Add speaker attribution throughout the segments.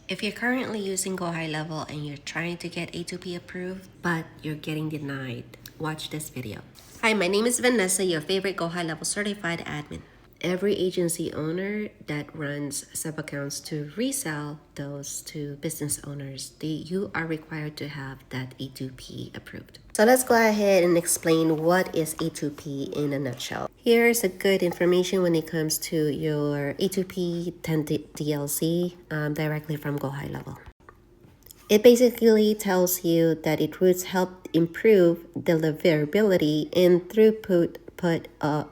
Speaker 1: If you're currently using GoHighLevel and you're trying to get A2P approved, but you're getting denied, watch this video. Hi, my name is Vanessa, your favorite GoHighLevel certified admin. Every agency owner that runs sub-accounts to resell those to business owners, you are required to have that A2P approved. So let's go ahead and explain what is A2P in a nutshell. Here's a good information when it comes to your A2P 10 DLC directly from GoHighLevel. It basically tells you that it would help improve deliverability and throughput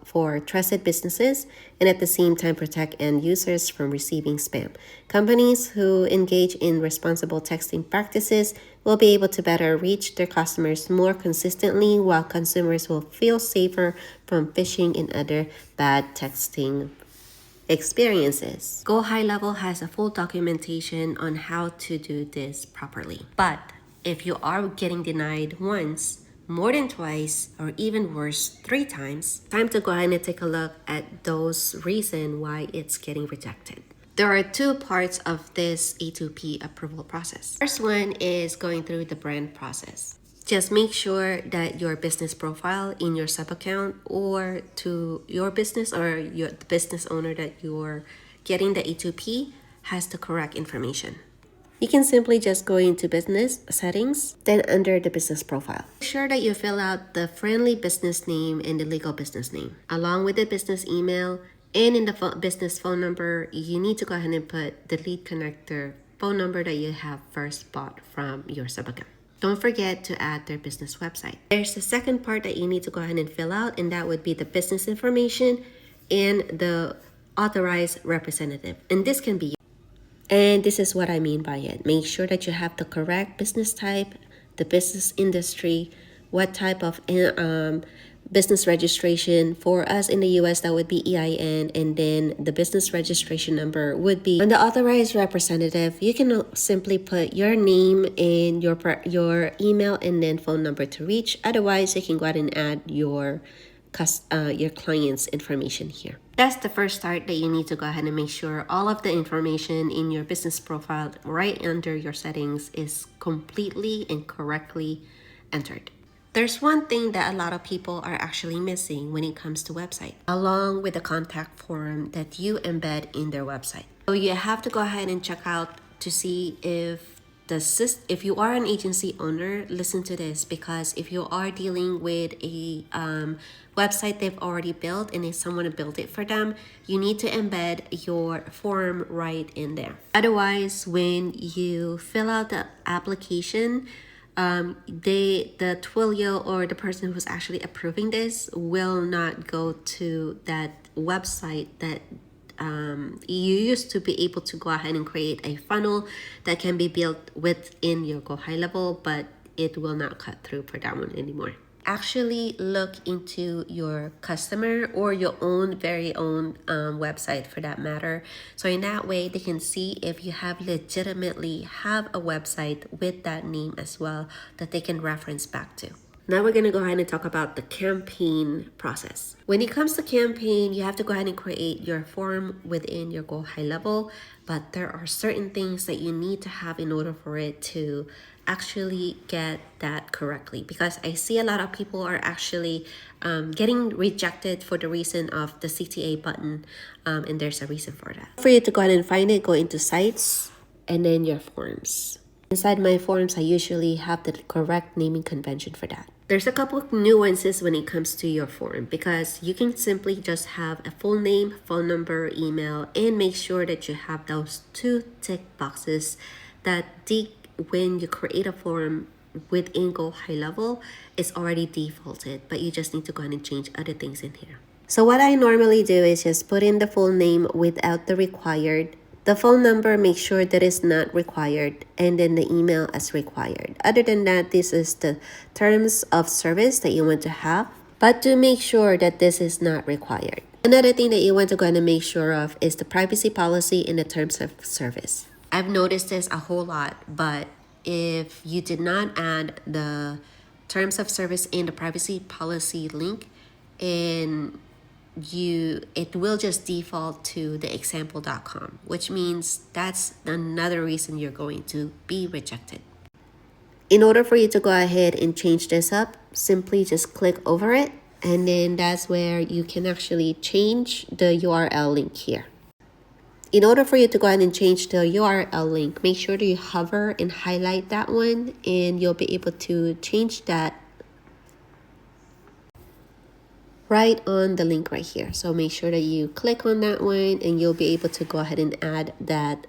Speaker 1: for trusted businesses and at the same time protect end users from receiving spam. Companies who engage in responsible texting practices will be able to better reach their customers more consistently, while consumers will feel safer from phishing and other bad texting experiences. GoHighLevel has a full documentation on how to do this properly. But if you are getting denied once, more than twice, or even worse, 3 times, time to go ahead and take a look at those reasons why it's getting rejected. There are 2 parts of this A2P approval process. First one is going through the brand process. Just make sure that your business profile in your sub account or to your business or the business owner that you're getting the A2P has the correct information. You can simply just go into business settings, then under the business profile. Make sure that you fill out the friendly business name and the legal business name. Along with the business email and in the business phone number, you need to go ahead and put the lead connector phone number that you have first bought from your sub account. Don't forget to add their business website. There's the second part that you need to go ahead and fill out, and that would be the business information and the authorized representative. And this can be you. And this is what I mean by it. Make sure that you have the correct business type, the business industry, what type of business registration. For us in the US, that would be EIN, and then the business registration number would be. On the authorized representative, you can simply put your name and your email and then phone number to reach. Otherwise, you can go ahead and add your client's information here. That's the first start that you need to go ahead and make sure all of the information in your business profile right under your settings is completely and correctly entered. There's one thing that a lot of people are actually missing when it comes to website, along with the contact form that you embed in their website. So you have to go ahead and check out to see if you are an agency owner, listen to this, because if you are dealing with a website they've already built and if someone built it for them, you need to embed your form right in there. Otherwise, when you fill out the application, the Twilio or the person who's actually approving this will not go to that website that you used to be able to go ahead and create a funnel that can be built within your GoHighLevel, but it will not cut through for that one anymore. Actually look into your customer or your own very own website for that matter. So in that way, they can see if you have legitimately have a website with that name as well that they can reference back to. Now we're going to go ahead and talk about the campaign process. When it comes to campaign, you have to go ahead and create your form within your GoHighLevel, but there are certain things that you need to have in order for it to actually get that correctly, because I see a lot of people are actually getting rejected for the reason of the CTA button, and there's a reason for that. For you to go ahead and find it, go into sites and then your forms. Inside my forms, I usually have the correct naming convention for that. There's a couple of nuances when it comes to your form, because you can simply just have a full name, phone number, email, and make sure that you have those 2 tick boxes that when you create a form within GoHighLevel, it's already defaulted, but you just need to go ahead and change other things in here. So what I normally do is just put in the full name without the required. The phone number, make sure that is not required, and then the email as required. Other than that, this is the terms of service that you want to have, but to make sure that this is not required. Another thing that you want to go ahead and make sure of is the privacy policy in the terms of service. I've noticed this a whole lot, but if you did not add the terms of service and the privacy policy link in it will just default to the example.com, which means that's another reason you're going to be rejected. In order for you to go ahead and change this up, simply just click over it, and then that's where you can actually change the URL link here. In order for you to go ahead and change the URL link, make sure that you hover and highlight that one, and you'll be able to change that right on the link right here. So make sure that you click on that one, and you'll be able to go ahead and add that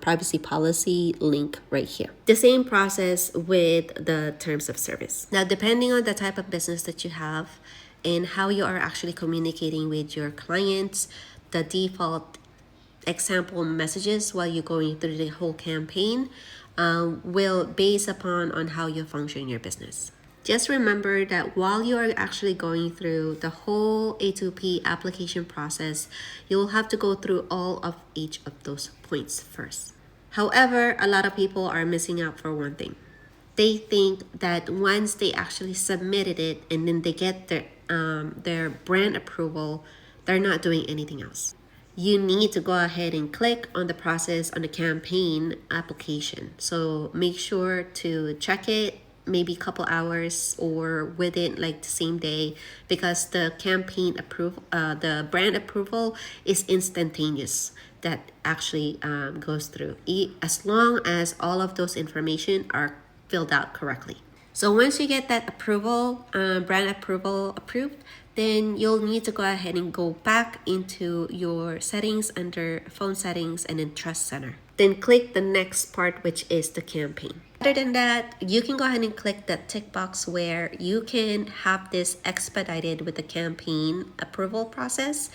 Speaker 1: privacy policy link right here. The same process with the terms of service. Now, depending on the type of business that you have and how you are actually communicating with your clients, the default example messages while you're going through the whole campaign will base upon on how you function in your business. Just remember that while you are actually going through the whole A2P application process, you'll have to go through all of each of those points first. However, a lot of people are missing out for one thing. They think that once they actually submitted it and then they get their brand approval, they're not doing anything else. You need to go ahead and click on the process on the campaign application. So make sure to check it maybe a couple hours or within like the same day, because the campaign approval, the brand approval is instantaneous. That actually goes through as long as all of those information are filled out correctly. So once you get that approval, brand approval approved, then you'll need to go ahead and go back into your settings under phone settings and then trust center. Then click the next part, which is the campaign. Other than that, you can go ahead and click that tick box where you can have this expedited with the campaign approval process,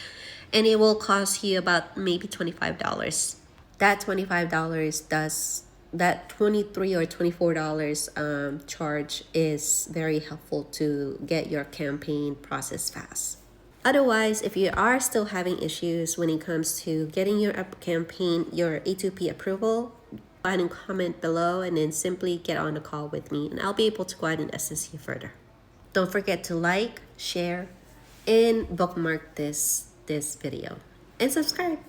Speaker 1: and it will cost you about maybe $25. That $25 does that $23 or $24 charge is very helpful to get your campaign process fast. Otherwise, if you are still having issues when it comes to getting your campaign, your A2P approval, go ahead and comment below and then simply get on a call with me and I'll be able to go ahead and assist you further. Don't forget to like, share, and bookmark this video and subscribe.